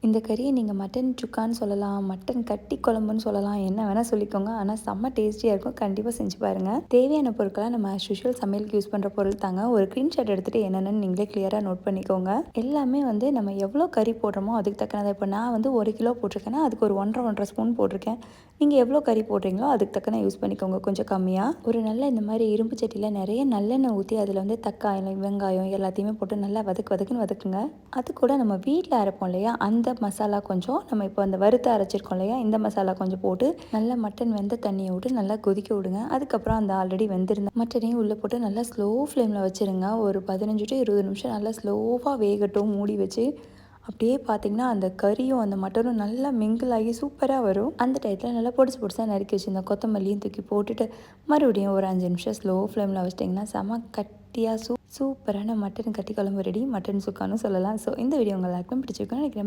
இந்த கறியை நீங்கள் மட்டன் சுக்கான்னு சொல்லலாம், மட்டன் கட்டி குழம்புன்னு சொல்லலாம், என்ன வேணால் சொல்லிக்கோங்க. ஆனால் செம்ம டேஸ்டியாக இருக்கும். கண்டிப்பாக செஞ்சு பாருங்கள். தேவையான பொருட்களை நம்ம ஆஸ் யூஷுவல் சமையலுக்கு யூஸ் பண்ணுற பொருள் தாங்க. ஒரு ஸ்க்ரீன்ஷாட் எடுத்துகிட்டு என்னென்னு நீங்களே கிளியராக நோட் பண்ணிக்கோங்க. எல்லாமே வந்து நம்ம எவ்வளோ கறி போடுறோமோ அதுக்கு தக்கனதை. இப்போ நான் வந்து 1 கிலோ போட்டிருக்கேன்னா அதுக்கு ஒரு 1.5 ஸ்பூன் போட்டிருக்கேன். நீங்கள் எவ்வளோ கறி போடுறீங்களோ அதுக்கு தக்கன யூஸ் பண்ணிக்கோங்க. கொஞ்சம் கம்மியாக ஒரு நல்ல இந்த மாதிரி இரும்பு சட்டியில் நிறைய நல்லெண்ணெய் ஊற்றி அதில் வந்து தக்காளி, வெங்காயம் எல்லாத்தையுமே போட்டு நல்லா வதக்குன்னு வதக்குங்க. அது கூட நம்ம வீட்டில் அரைப்போம் இல்லையா, அந்த மசாலா கொஞ்சம், நம்ம இப்போ அந்த வறுத்து அரைச்சிருக்கோம் இல்லையா, இந்த மசாலா கொஞ்சம் போட்டு நல்லா மட்டன் வெந்த தண்ணியை விட்டு நல்லா கொதிக்க விடுங்க. அதுக்கப்புறம் அந்த ஆல்ரெடி வெந்திருந்த மட்டனையும் உள்ளே போட்டு நல்லா ஸ்லோ ஃப்ளேமில் வச்சுருங்க. ஒரு 15 to 20 நிமிஷம் நல்லா ஸ்லோவாக வேகட்டும் மூடி வச்சு. அப்படியே பார்த்தீங்கன்னா அந்த கறியும் அந்த மட்டனும் நல்லா மிங்கிள் ஆகி சூப்பராக வரும். அந்த டயத்தில் நல்லா பொடிசாக நறுக்கி வச்சுருந்த கொத்தமல்லியும் தூக்கி போட்டுட்டு மறுபடியும் ஒரு 5 நிமிஷம் ஸ்லோ ஃப்ளேமில் வச்சிட்டிங்கன்னா செம கட்டியாக சூப்பரான மட்டன் கட்டி குழம்பு ரெடி. மட்டன் சுக்கான்னு சொல்லலாம். ஸோ இந்த வீடியோ உங்கள் எல்லாருக்கும் பிடிச்சிருக்குன்னு நினைக்கிறேன்.